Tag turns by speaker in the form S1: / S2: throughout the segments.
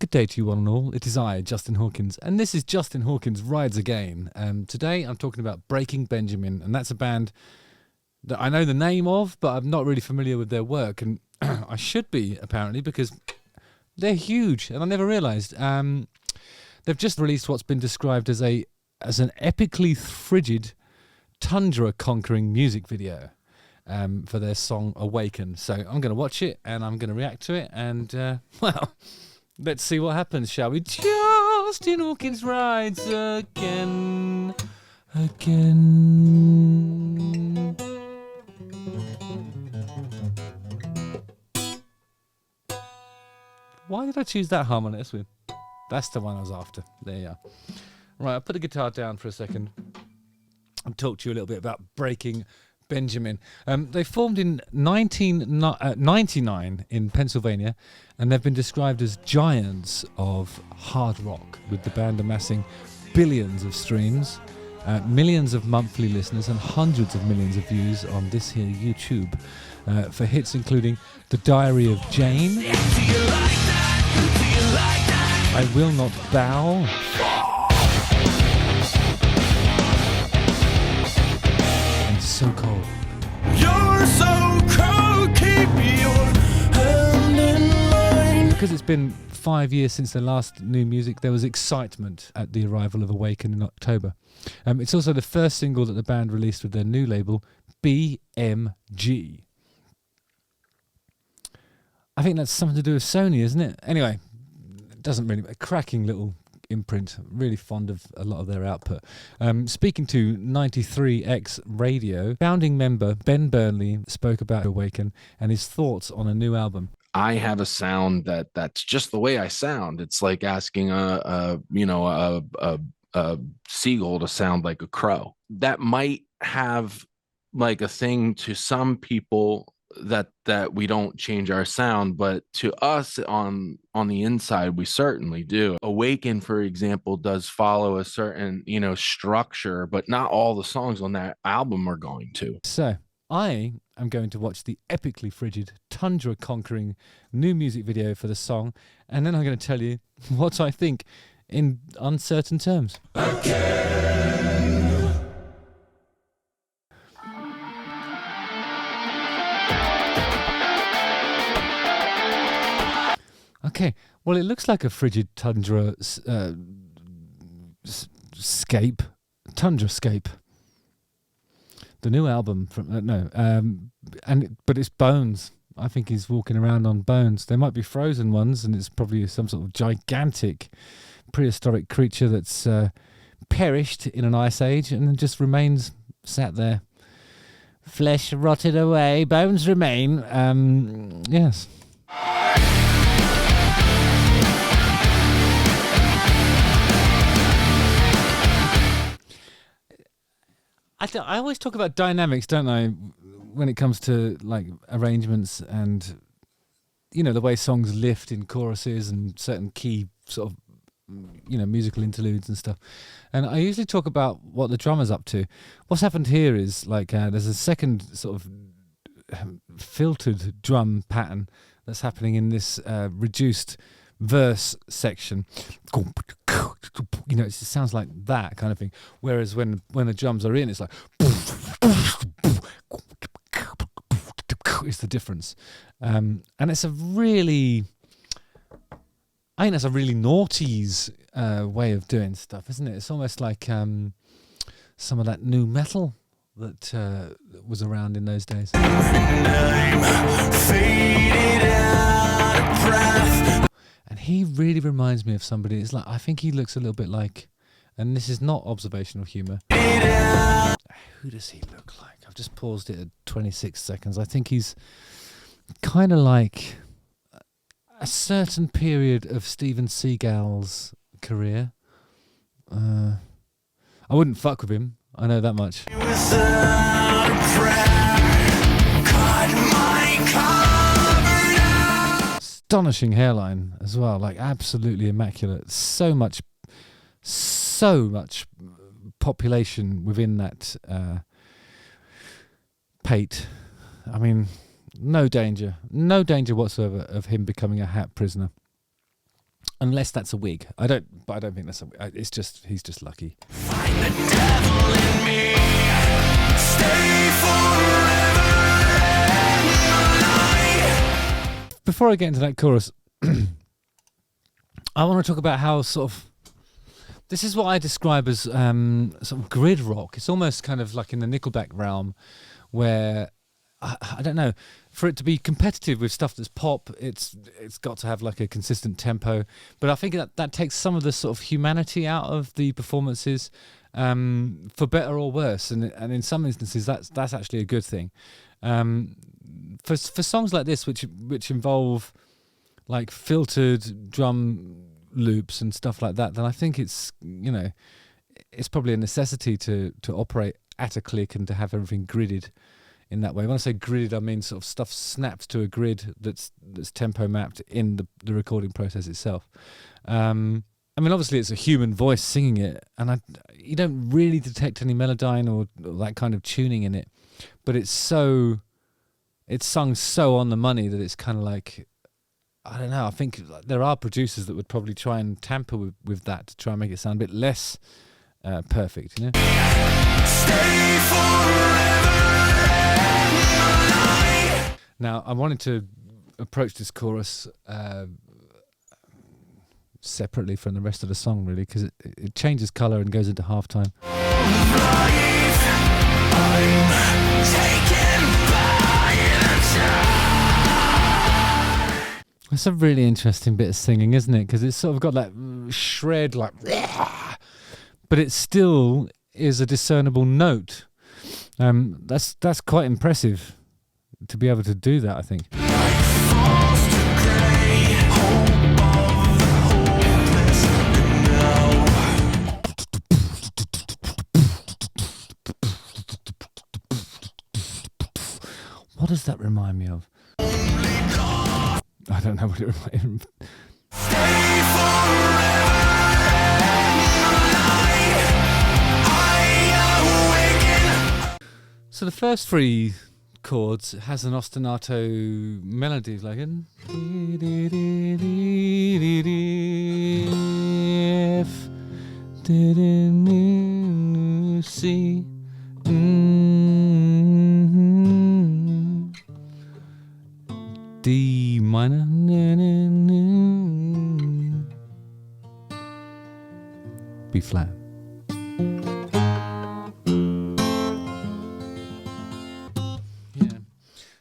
S1: Good day to you one and all. It is I, Justin Hawkins, and this is Justin Hawkins Rides Again. Today I'm talking about Breaking Benjamin, and that's a band that I know the name of, but I'm not really familiar with their work, and I should be, apparently, because they're huge, and I never realised. They've just released what's been described as an epically frigid, tundra-conquering music video for their song Awaken. So I'm going to watch it, and I'm going to react to it, and, well... let's see what happens, shall we? Justin Hawkins rides again. Why did I choose that harmony? That's weird. That's the one I was after. There you are. Right, I'll put the guitar down for a second and talk to you a little bit about Breaking Benjamin. They formed in 1999 in Pennsylvania, and they've been described as giants of hard rock, with the band amassing billions of streams, millions of monthly listeners, and hundreds of millions of views on this here YouTube for hits including The Diary of Jane, I Will Not Bow, So Cold. You're so cold, keep your hand in mine. Because it's been 5 years since their last new music, there was excitement at the arrival of Awaken in October. It's also the first single that the band released with their new label, BMG. I think that's something to do with Sony, isn't it? Anyway, it doesn't really... a cracking little... imprint. Really fond of a lot of their output. Speaking to 93X Radio, founding member Ben Burnley spoke about Awaken and his thoughts on a new album.
S2: I have a sound that's just the way I sound. It's like asking a seagull to sound like a crow. That might have like a thing to some people that we don't change our sound, but to us on the inside we certainly do. Awaken, for example, does follow a certain structure, but not all the songs on that album are going to.
S1: So I am going to watch the epically frigid, tundra conquering new music video for the song, and then I'm going to tell you what I think in uncertain terms. Okay, well, it looks like a frigid tundra tundrascape. The new album from but it's bones. I think he's walking around on bones. There might be frozen ones, and it's probably some sort of gigantic prehistoric creature that's perished in an ice age and then just remains sat there. Flesh rotted away, bones remain. Yes. I always talk about dynamics, don't I, when it comes to like arrangements and the way songs lift in choruses and certain key sort of musical interludes and stuff. And I usually talk about what the drummer's up to. What's happened here is like there's a second sort of filtered drum pattern that's happening in this reduced verse section. It sounds like that kind of thing. Whereas when the drums are in, it's like it's the difference. And it's I think that's a really noughties way of doing stuff, isn't it? It's almost like some of that new metal that was around in those days. And he really reminds me of somebody. It's like I think he looks a little bit like, and this is not observational humour. Who does he look like? I've just paused it at 26 seconds. I think he's kind of like a certain period of Steven Seagal's career. I wouldn't fuck with him. I know that much. Astonishing hairline as well, like absolutely immaculate. So much population within that pate. I mean, no danger whatsoever of him becoming a hat prisoner. unless that's a wig. I don't think that's a wig. It's just, he's just lucky.
S3: Find the devil in me. Stay forever in the light.
S1: Before I get into that chorus, I want to talk about how sort of, this is what I describe as sort of grid rock. It's almost kind of like in the Nickelback realm, where I don't know, for it to be competitive with stuff that's pop, it's got to have like a consistent tempo. But I think that takes some of the sort of humanity out of the performances, for better or worse. And in some instances, that's actually a good thing. For songs like this, which involve like filtered drum loops and stuff like that, then I think it's probably a necessity to operate at a click and to have everything gridded in that way. When I say gridded, I mean sort of stuff snapped to a grid that's tempo mapped in the recording process itself. I mean, obviously it's a human voice singing it, and you don't really detect any melodyne or that kind of tuning in it, but it's sung so on the money that it's kind of like, I don't know, I think there are producers that would probably try and tamper with that to try and make it sound a bit less perfect, you know?
S3: Stay forever.
S1: Now, I wanted to approach this chorus separately from the rest of the song, really, because it changes colour and goes into halftime. That's a really interesting bit of singing, isn't it? Because it's sort of got that shred, like, but it still is a discernible note. That's quite impressive to be able to do that, I think. What does that remind me of? I don't know what it reminds me of. So the first three chords has an ostinato melody, like if didn't you see. D minor, B flat.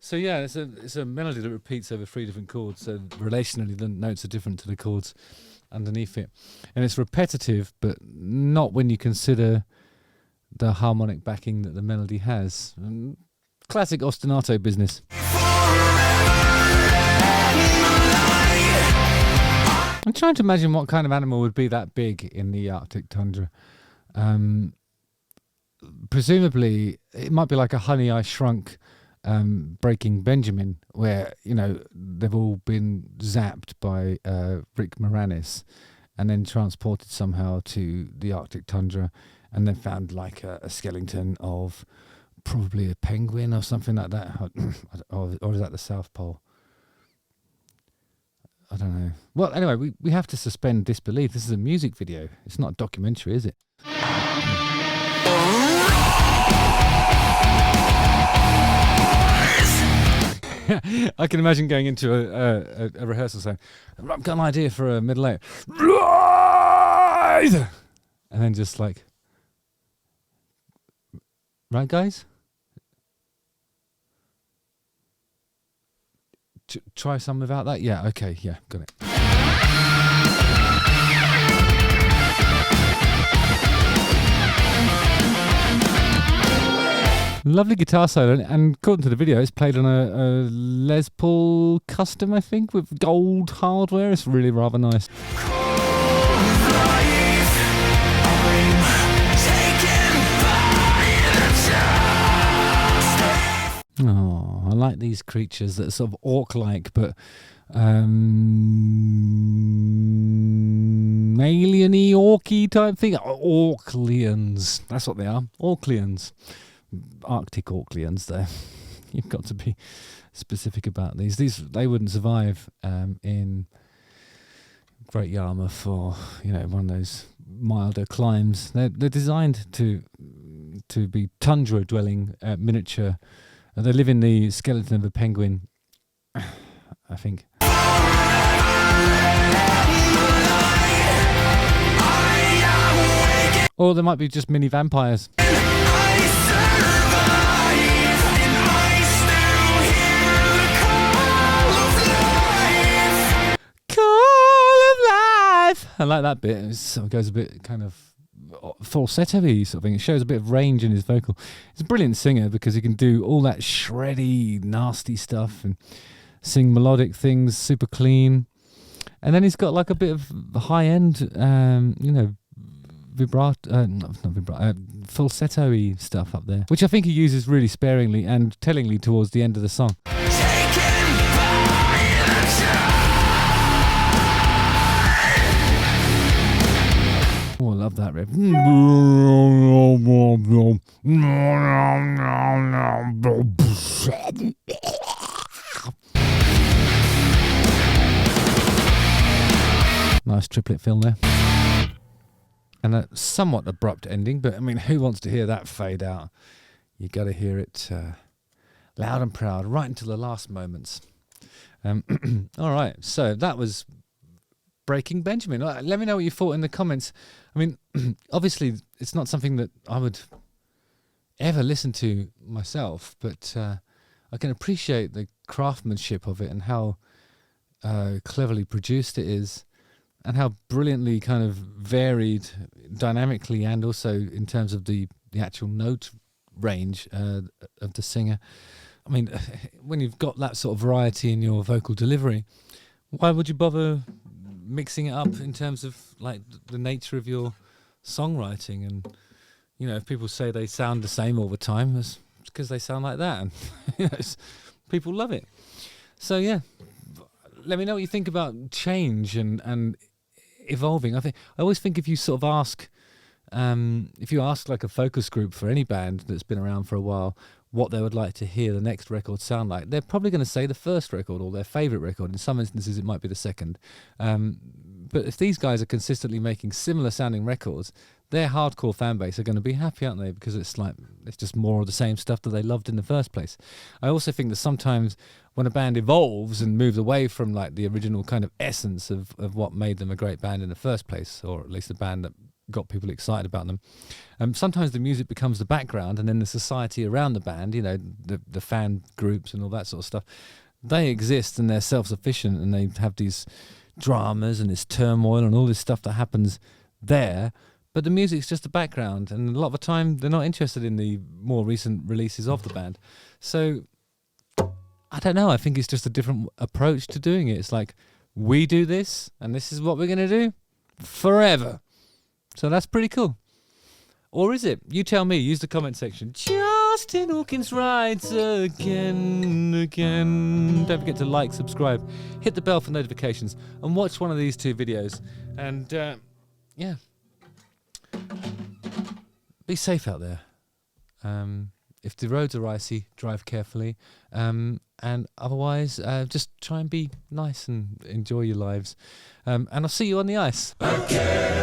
S1: So yeah, it's a melody that repeats over three different chords. So relationally, the notes are different to the chords underneath it, and it's repetitive, but not when you consider the harmonic backing that the melody has. Classic ostinato business. I'm trying to imagine what kind of animal would be that big in the Arctic tundra. Presumably, it might be like a Honey, I Shrunk Breaking Benjamin, where, they've all been zapped by Rick Moranis and then transported somehow to the Arctic tundra and then found like a skeleton of probably a penguin or something like that. or is that the South Pole? I don't know. Well, anyway, we have to suspend disbelief. This is a music video. It's not a documentary, is it? I can imagine going into a rehearsal saying, I've got an idea for a middle eight. And then just like, right, guys? Try some without that? Yeah, okay, yeah, got it. Lovely guitar solo, and according to the video, it's played on a Les Paul Custom, I think, with gold hardware. It's really rather nice. Oh, I like these creatures that are sort of orc-like, but alien-y, orky type thing. Orclians, that's what they are. Orclians. Arctic Orclians, though. You've got to be specific about these. They wouldn't survive in Great Yarmouth, or one of those milder climes. They're designed to be tundra dwelling miniature. They live in the skeleton of a penguin, I think. Or there might be just mini vampires. I like that bit. It sort of goes a bit kind of falsetto-y sort of thing. It shows a bit of range in his vocal. He's a brilliant singer because he can do all that shreddy, nasty stuff and sing melodic things super clean. And then he's got like a bit of high-end, falsetto-y stuff up there, which I think he uses really sparingly and tellingly towards the end of the song. Oh, I love that riff. Nice triplet fill there. And a somewhat abrupt ending, but I mean, who wants to hear that fade out? You got to hear it loud and proud, right until the last moments. All right, so that was Breaking Benjamin. Let me know what you thought in the comments. I mean, obviously, it's not something that I would ever listen to myself, but I can appreciate the craftsmanship of it and how cleverly produced it is, and how brilliantly kind of varied dynamically and also in terms of the actual note range of the singer. I mean, when you've got that sort of variety in your vocal delivery, why would you bother mixing it up in terms of like the nature of your songwriting? And if people say they sound the same all the time, it's because they sound like that, and people love it. So yeah, let me know what you think about change and evolving. I always think if you sort of ask like a focus group for any band that's been around for a while what they would like to hear the next record sound like, they're probably going to say the first record or their favourite record. In some instances, it might be the second. But if these guys are consistently making similar sounding records, their hardcore fan base are going to be happy, aren't they? Because it's just more of the same stuff that they loved in the first place. I also think that sometimes when a band evolves and moves away from like the original kind of essence of what made them a great band in the first place, or at least a band that got people excited about them, sometimes the music becomes the background, and then the society around the band, the fan groups and all that sort of stuff, they exist and they're self-sufficient, and they have these dramas and this turmoil and all this stuff that happens there, but the music's just the background, and a lot of the time they're not interested in the more recent releases of the band. So I don't know, I think it's just a different approach to doing it. It's like, we do this and this is what we're going to do forever. So that's pretty cool. Or is it? You tell me. Use the comment section. Justin Hawkins rides again. Don't forget to like, subscribe, hit the bell for notifications, and watch one of these two videos. And yeah, be safe out there. If the roads are icy, drive carefully. And otherwise, just try and be nice and enjoy your lives. And I'll see you on the ice.
S3: Again.